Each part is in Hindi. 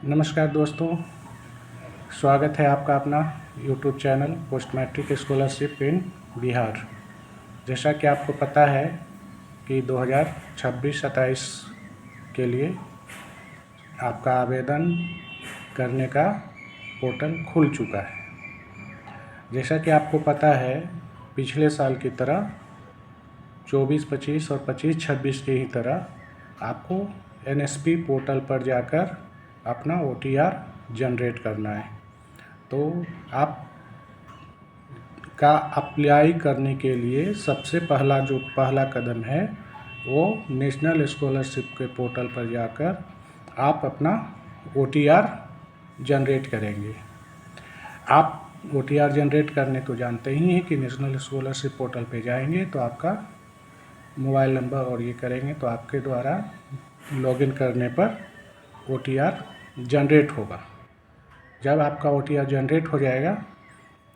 नमस्कार दोस्तों, स्वागत है आपका अपना YouTube channel post matric scholarship in Bihar. जैसा कि आपको पता है कि 2026-27 के लिए आपका आवेदन करने का पोर्टल खुल चुका है। जैसा कि आपको पता है, पिछले साल की तरह 24-25 और 25-26 की ही तरह आपको NSP पोर्टल पर जाकर अपना OTR जनरेट करना है। तो आप का अप्लाई करने के लिए सबसे पहला कदम है वो नेशनल स्कॉलरशिप के पोर्टल पर जाकर आप अपना OTR जनरेट करेंगे। आप OTR जनरेट करने तो जानते ही हैं कि नेशनल स्कॉलरशिप पोर्टल पे जाएंगे तो आपका मोबाइल नंबर और ये करेंगे तो आपके द्वारा लॉगिन करने पर OTR जनरेट होगा। जब आपका OTR जनरेट हो जाएगा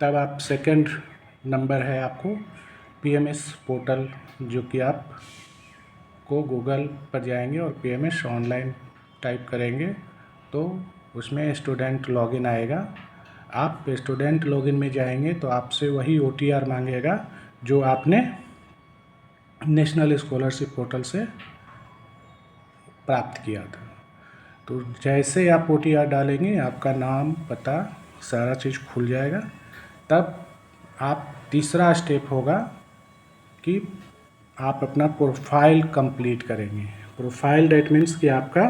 तब आप सेकंड नंबर है आपको PMS पोर्टल, जो कि आप को गूगल पर जाएंगे और PMS ऑनलाइन टाइप करेंगे तो उसमें स्टूडेंट लॉगिन आएगा। आप स्टूडेंट लॉगिन में जाएंगे तो आपसे वही OTR मांगेगा जो आपने नेशनल स्कॉलरशिप पोर्टल से प्राप्त किया था। तो जैसे आप OTR डालेंगे आपका नाम, पता, सारा चीज़ खुल जाएगा। तब आप तीसरा स्टेप होगा कि आप अपना प्रोफाइल कंप्लीट करेंगे। प्रोफाइल डेट मीन्स कि आपका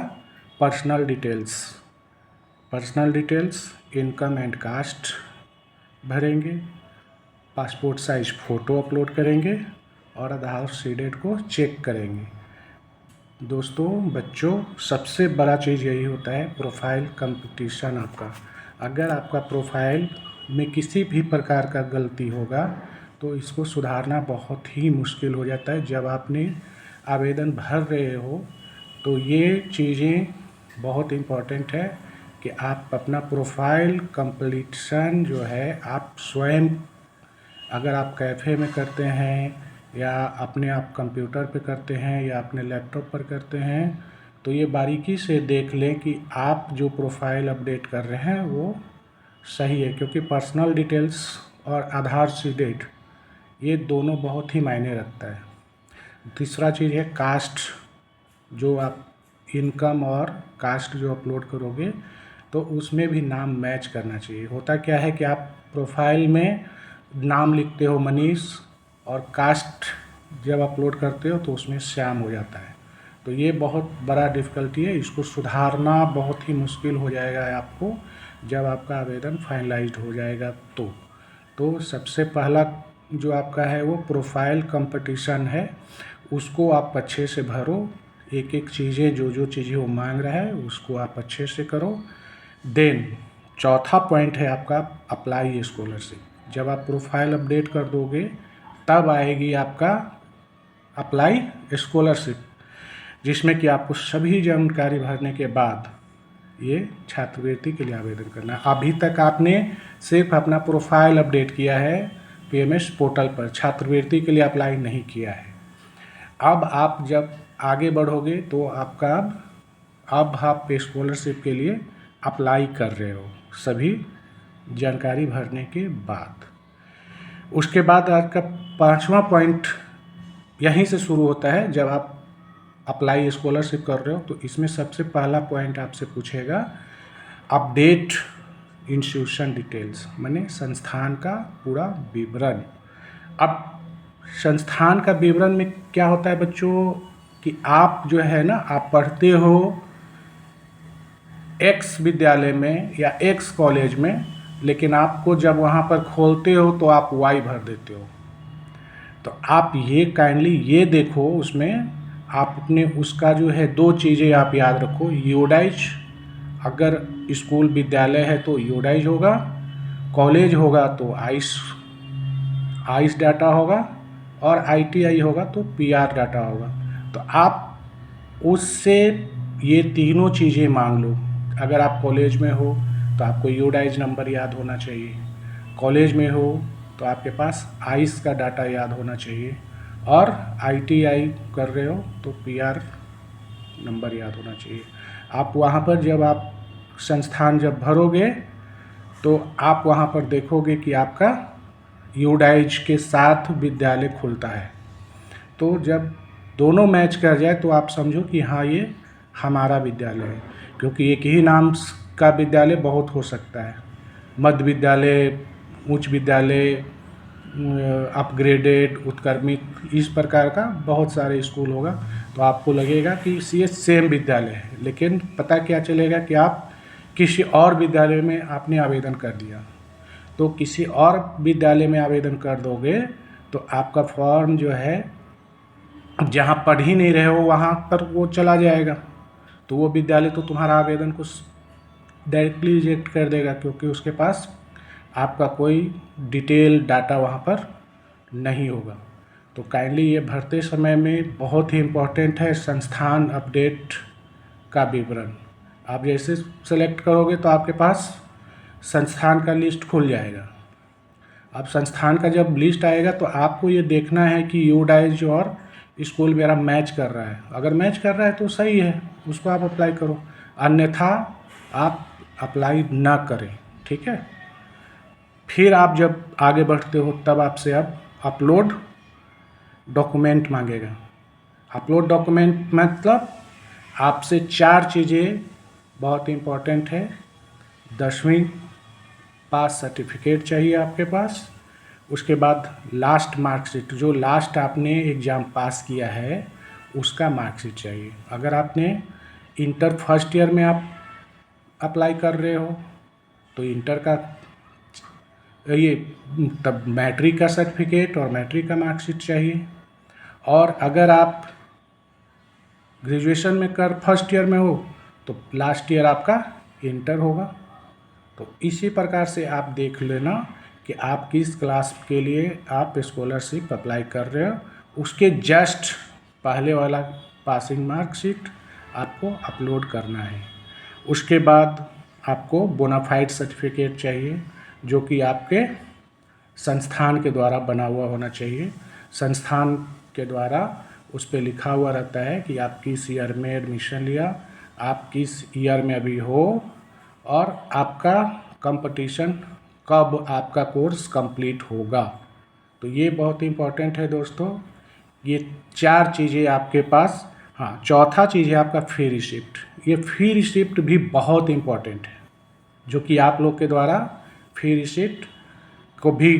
personal details, income and caste भरेंगे, पासपोर्ट साइज फ़ोटो अपलोड करेंगे और आधार सीडेट को चेक करेंगे। दोस्तों, बच्चों, सबसे बड़ा चीज़ यही होता है प्रोफाइल कंपटीशन आपका। अगर आपका प्रोफाइल में किसी भी प्रकार का गलती होगा तो इसको सुधारना बहुत ही मुश्किल हो जाता है। जब आपने आवेदन भर रहे हो तो ये चीज़ें बहुत इम्पॉर्टेंट है कि आप अपना प्रोफाइल कंप्लीशन जो है आप स्वयं, अगर आप कैफ़े में करते हैं या अपने आप कंप्यूटर पे करते हैं या अपने लैपटॉप पर करते हैं तो ये बारीकी से देख लें कि आप जो प्रोफाइल अपडेट कर रहे हैं वो सही है, क्योंकि पर्सनल डिटेल्स और आधार सीडेट ये दोनों बहुत ही मायने रखता है। तीसरा चीज़ है कास्ट, जो आप इनकम और कास्ट जो अपलोड करोगे तो उसमें भी नाम मैच करना चाहिए। होता क्या है कि आप प्रोफाइल में नाम लिखते हो मनीष और कास्ट जब अपलोड करते हो तो उसमें श्याम हो जाता है। तो ये बहुत बड़ा डिफ़िकल्टी है, इसको सुधारना बहुत ही मुश्किल हो जाएगा आपको जब आपका आवेदन फाइनलाइज्ड हो जाएगा। तो सबसे पहला जो आपका है वो प्रोफाइल कंपटीशन है, उसको आप अच्छे से भरो। एक एक चीज़ें जो चीज़ें वो मांग रहा है उसको आप अच्छे से करो। देन चौथा पॉइंट है आपका अप्लाई स्कॉलरशिप। जब आप प्रोफाइल अपडेट कर दोगे तब आएगी आपका अप्लाई स्कॉलरशिप, जिसमें कि आपको सभी जानकारी भरने के बाद ये छात्रवृत्ति के लिए आवेदन करना है। अभी तक आपने सिर्फ अपना प्रोफाइल अपडेट किया है PMS पोर्टल पर, छात्रवृत्ति के लिए अप्लाई नहीं किया है। अब आप जब आगे बढ़ोगे तो आपका अब आप स्कॉलरशिप के लिए अप्लाई कर रहे हो सभी जानकारी भरने के बाद। उसके बाद आपका पांचवा पॉइंट यहीं से शुरू होता है। जब आप अप्लाई स्कॉलरशिप कर रहे हो तो इसमें सबसे पहला पॉइंट आपसे पूछेगा अपडेट इंस्टीट्यूशन डिटेल्स, माने संस्थान का पूरा विवरण। अब संस्थान का विवरण में क्या होता है बच्चों कि आप जो है ना, आप पढ़ते हो X विद्यालय में या X कॉलेज में, लेकिन आपको जब वहाँ पर खोलते हो तो आप Y भर देते हो। तो आप ये काइंडली ये देखो, उसमें आप अपने उसका जो है दो चीज़ें आप याद रखो। यूडाइज, अगर स्कूल विद्यालय है तो यूडाइज होगा, कॉलेज होगा तो आइस डाटा होगा और ITI होगा तो PR डाटा होगा। तो आप उससे ये तीनों चीज़ें मांग लो। अगर आप कॉलेज में हो तो आपको यूडाइज नंबर याद होना चाहिए, कॉलेज में हो तो आपके पास आइस का डाटा याद होना चाहिए, और ITI कर रहे हो तो PR नंबर याद होना चाहिए। आप वहाँ पर जब आप संस्थान जब भरोगे तो आप वहाँ पर देखोगे कि आपका यूडाइज के साथ विद्यालय खुलता है। तो जब दोनों मैच कर जाए तो आप समझो कि हाँ ये हमारा विद्यालय है, क्योंकि एक ही नाम का विद्यालय बहुत हो सकता है। मध्य विद्यालय, उच्च विद्यालय, अपग्रेडेड, उत्क्रमित, इस प्रकार का बहुत सारे स्कूल होगा। तो आपको लगेगा कि ये सेम विद्यालय है, लेकिन पता क्या चलेगा कि आप किसी और विद्यालय में आपने आवेदन कर दिया। तो किसी और विद्यालय में आवेदन कर दोगे तो आपका फॉर्म जो है जहाँ पढ़ ही नहीं रहे हो वहाँ पर वो चला जाएगा। तो वो विद्यालय तो तुम्हारा आवेदन को डायरेक्टली रिजेक्ट कर देगा, क्योंकि उसके पास आपका कोई डिटेल डाटा वहाँ पर नहीं होगा। तो काइंडली ये भरते समय में बहुत ही इम्पोर्टेंट है संस्थान अपडेट का विवरण। आप जैसे सेलेक्ट करोगे तो आपके पास संस्थान का लिस्ट खुल जाएगा। अब संस्थान का जब लिस्ट आएगा तो आपको ये देखना है कि यूडाइज और स्कूल मेरा मैच कर रहा है। अगर मैच कर रहा है तो सही है, उसको आप अप्लाई करो, अन्यथा आप अप्लाई ना करें, ठीक है। फिर आप जब आगे बढ़ते हो तब आपसे अब अपलोड डॉक्यूमेंट मांगेगा। अपलोड डॉक्यूमेंट मतलब आपसे 4 चीज़ें बहुत इम्पोर्टेंट है। 10वीं पास सर्टिफिकेट चाहिए आपके पास, उसके बाद लास्ट मार्कशीट, जो लास्ट आपने एग्ज़ाम पास किया है उसका मार्कशीट चाहिए। अगर आपने इंटर फर्स्ट ईयर में आप अप्लाई कर रहे हो तो इंटर का ये तब मैट्रिक का सर्टिफिकेट और मैट्रिक का मार्कशीट चाहिए। और अगर आप ग्रेजुएशन में फर्स्ट ईयर में हो तो लास्ट ईयर आपका इंटर होगा। तो इसी प्रकार से आप देख लेना कि आप किस क्लास के लिए आप स्कॉलरशिप अप्लाई कर रहे हो, उसके जस्ट पहले वाला पासिंग मार्कशीट आपको अपलोड करना है। उसके बाद आपको बोनाफाइड सर्टिफिकेट चाहिए, जो कि आपके संस्थान के द्वारा बना हुआ होना चाहिए। संस्थान के द्वारा उस पर लिखा हुआ रहता है कि आप किस ईयर में एडमिशन लिया, आप किस ईयर में अभी हो, और आपका कंपटीशन कब आपका कोर्स कंप्लीट होगा। तो ये बहुत इम्पोर्टेंट है दोस्तों। ये 4 चीज़ें आपके पास। हाँ, चौथा चीज़ है आपका फी रिसिप्ट। ये फी रिसिप्ट भी बहुत इम्पोर्टेंट है, जो कि आप लोग के द्वारा फी रिसिप्ट को भी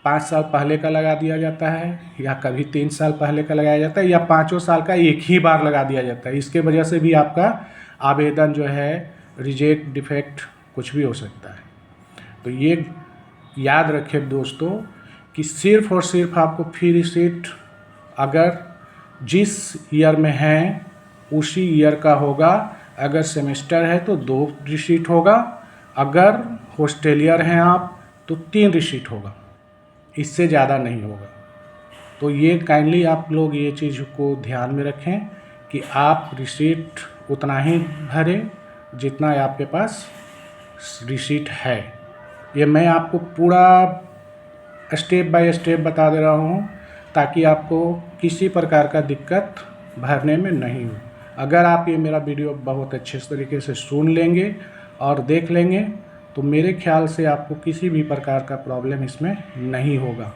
5 साल पहले का लगा दिया जाता है, या कभी 3 साल पहले का लगाया जाता है, या 5 साल का एक ही बार लगा दिया जाता है। इसके वजह से भी आपका आवेदन जो है रिजेक्ट, डिफेक्ट कुछ भी हो सकता है। तो ये याद रखें दोस्तों कि सिर्फ और सिर्फ आपको फी रिसीट अगर जिस ईयर में है उसी ईयर का होगा। अगर सेमेस्टर है तो 2 रिसीट होगा, अगर हॉस्टेलियर हैं आप तो 3 रिसीट होगा, इससे ज़्यादा नहीं होगा। तो ये काइंडली आप लोग ये चीज़ को ध्यान में रखें कि आप रिसीट उतना ही भरें जितना आपके पास रिसीट है। ये मैं आपको पूरा स्टेप बाय स्टेप बता दे रहा हूँ ताकि आपको किसी प्रकार का दिक्कत भरने में नहीं हो। अगर आप ये मेरा वीडियो बहुत अच्छे तरीके से सुन लेंगे और देख लेंगे तो मेरे ख्याल से आपको किसी भी प्रकार का प्रॉब्लम इसमें नहीं होगा।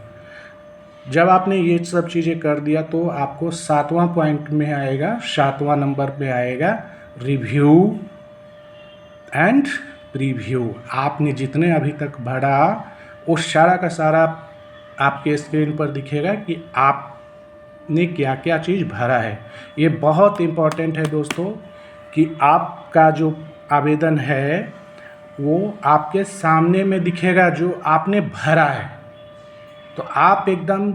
जब आपने ये सब चीज़ें कर दिया तो आपको 7वां पॉइंट में आएगा, 7वां नंबर पे आएगा रिव्यू एंड प्रीव्यू। आपने जितने अभी तक भरा वो सारा का सारा आपके स्क्रीन पर दिखेगा कि आपने क्या क्या चीज़ भरा है। ये बहुत इम्पोर्टेंट है दोस्तों कि आपका जो आवेदन है वो आपके सामने में दिखेगा जो आपने भरा है। तो आप एकदम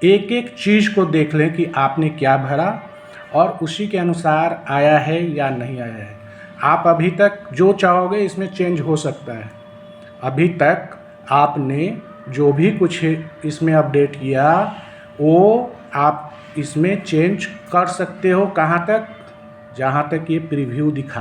एक एक चीज़ को देख लें कि आपने क्या भरा और उसी के अनुसार आया है या नहीं आया है। आप अभी तक जो चाहोगे इसमें चेंज हो सकता है। अभी तक आपने जो भी कुछ इसमें अपडेट किया वो आप इसमें चेंज कर सकते हो। कहाँ तक? जहाँ तक ये प्रीव्यू दिखा